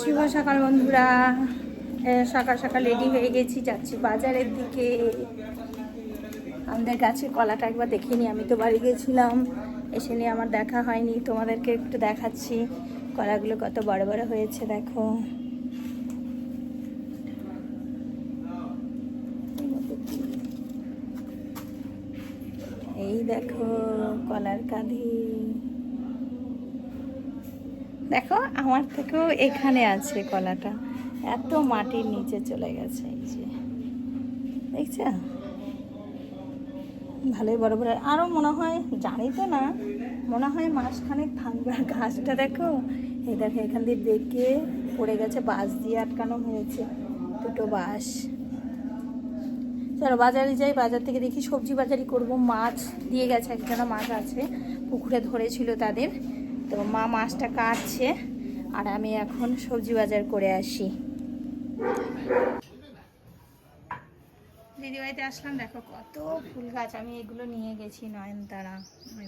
শুভ সকাল বন্ধুরা। সকাল সকাল রেডি হয়ে গেছি, যাচ্ছি বাজারের দিকে। আমাদের গাছের কলাটা একবার দেখিনি, আমি তো বাড়ি গেছিলাম, এসে নিয়ে আমার দেখা হয়নি। তোমাদেরকে একটু দেখাচ্ছি কলাগুলো কত বড় বড় হয়েছে, দেখো। এই দেখো কলার কাঁধি, দেখো আমার থেকেও এখানে আছে কলাটা, এত মাটির নিচে চলে গেছে। এই যে দেখছ, ভালোই বড় বড়। আরও মনে হয়, জানি তো না, মনে হয় মাসখানেক থাকবে। গাছটা দেখো, এই দেখো এখান দিয়ে বেঁকে পড়ে গেছে, বাঁশ দিয়ে আটকানো হয়েছে, দুটো বাঁশ। চলো বাজারে যাই, বাজার থেকে দেখি সবজি বাজারই করব। মাছ দিয়ে গেছে, একজনা মাছ আছে, পুকুরে ধরেছিল তাদের, তো মা মাছটা কাটছে, আর আমি এখন সবজি বাজার করে আসি। দিদিবাড়িতে আসলাম, দেখো কত ফুল গাছ, আমি এগুলো নিয়ে গেছি নয়নতারা।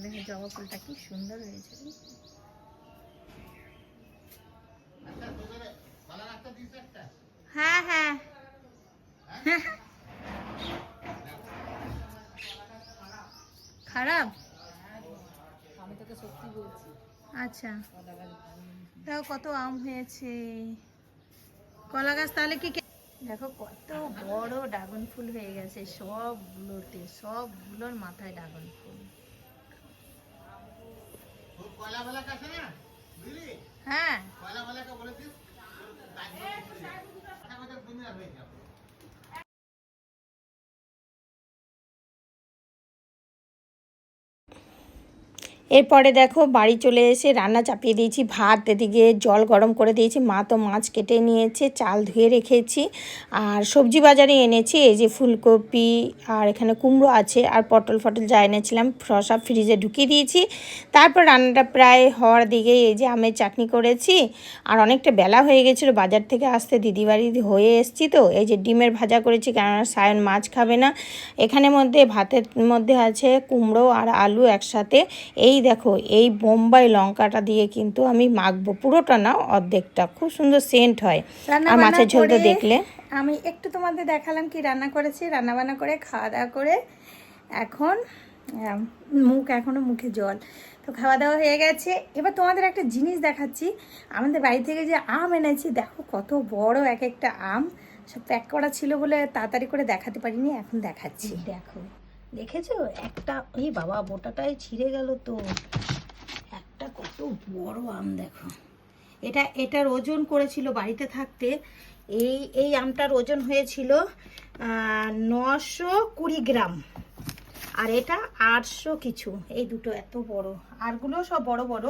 দেখো জবা ফুলটা কি সুন্দর হয়েছে। হ্যাঁ হ্যাঁ খারাপ, আমি তোকে সত্যি বলছি। আচ্ছা, দেখো কত আম হয়েছে, কলা গাছ। তাহলে কি দেখো কত বড় ড্রাগন ফুল হয়ে গেছে, সবগুলোতে, সবগুলোর মাথায় ড্রাগন ফুল। হ্যাঁ এরপরে দেখো বাড়ি চলে এসে রান্না চাপিয়ে দিয়েছি, ভাত এদিকে জল গরম করে দিয়েছি। মা তো মাছ কেটে নিয়েছে, চাল ধুয়ে রেখেছি, আর সবজি বাজারে এনেছি এই যে ফুলকপি, আর এখানে কুমড়ো আছে, আর পটল ফটল যা এনেছিলাম সব ফ্রিজে ঢুকিয়ে দিয়েছি। তারপর রান্নাটা প্রায় হওয়ার দিকে এই যে আমের চাটনি করেছি, আর অনেকটা বেলা হয়ে গেছিলো বাজার থেকে আসতে, দিদিবাড়ি হয়ে এসছি। তো এই যে ডিমের ভাজা করেছি, কেননা সায়ন মাছ খাবে না। এখানে মধ্যে ভাতের মধ্যে আছে কুমড়ো আর আলু একসাথে। এই দেখো এই বোম্বাই লঙ্কাটা দিয়ে কিন্তু আমি মাখবো, পুরোটা না অর্ধেকটা, খুব সুন্দর সেন্ট হয়। আর মাছের ঝোলটা দেখলে আমি একটু তোমাদের দেখালাম কি রান্না করেছি। রান্নাবান্না করে খাওয়া দাওয়া করে এখন এখনও মুখে জল, তো খাওয়া দাওয়া হয়ে গেছে। এবার তোমাদের একটা জিনিস দেখাচ্ছি, আমাদের বাড়ি থেকে যে আম এনেছি, দেখো কত বড় এক একটা আম, সব প্যাক করা ছিল বলে তাড়াতাড়ি করে দেখাতে পারিনি, এখন দেখাচ্ছি। দেখো দেখেছো একটা, এই বাবা বোটাটাই ছিঁড়ে গেল, তো একটা কত বড় আম দেখো। এটার ওজন করেছিল বাড়িতে থাকতে, এই আমটার ওজন হয়েছিল 920 গ্রাম, আর এটা 800 কিছু। এই দুটো এত বড়, আরগুলো সব বড় বড়।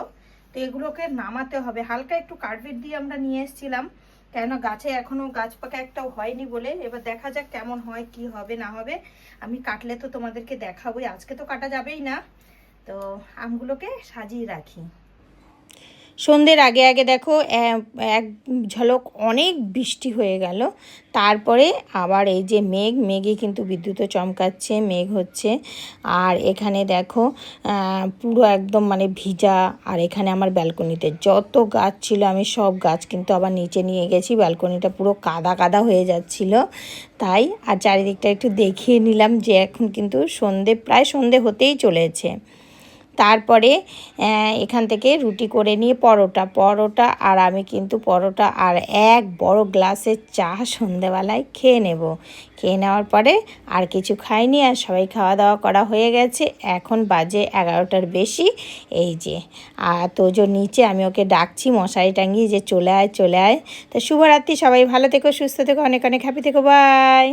তো এগুলোকে নামাতে হবে, হালকা একটু কার্পেট দিয়ে আমরা নিয়ে এসেছিলাম, কেননা গাছে এখনো গাছ পাকা একটাও হয়নি বলে। এবার দেখা যাক কেমন হয়, কি হবে না হবে। আমি কাটলে তো তোমাদেরকে দেখাবোই, আজকে তো কাটা যাবেই না, তো আমগুলোকে সাজিয়ে রাখি। সন্ধ্যের আগে আগে দেখো এক ঝলক অনেক বৃষ্টি হয়ে গেল, তারপরে আবার এই যে মেঘে কিন্তু বিদ্যুৎও চমকাচ্ছে, মেঘ হচ্ছে। আর এখানে দেখো পুরো একদম মানে ভিজা। আর এখানে আমার ব্যালকনিতে যত গাছ ছিল আমি সব গাছ কিন্তু আবার নিচে নিয়ে গেছি, ব্যালকনিটা পুরো কাদা কাদা হয়ে যাচ্ছিল তাই। আর চারিদিকটা একটু দেখিয়ে নিলাম যে এখন কিন্তু প্রায় সন্ধে হতেই চলেছে। তারপরে এখান থেকে রুটি করে নিয়ে পরোটা, আর আমি কিন্তু পরোটা আর এক বড় গ্লাসের চা সন্ধেবেলায় খেয়ে নেওয়ার পরে আর কিছু খাইনি, আর সবাই খাওয়া দাওয়া করা হয়ে গেছে। এখন বাজে 11টার বেশি। এই যে তোজো নিচে, আমি ওকে ডাকছি মশারি টাঙিয়ে যে চলে আয়। তো শুভরাত্রি, সবাই ভালো থেকো, সুস্থ থেকো, অনেক অনেক হ্যাপি থেকো, বাই।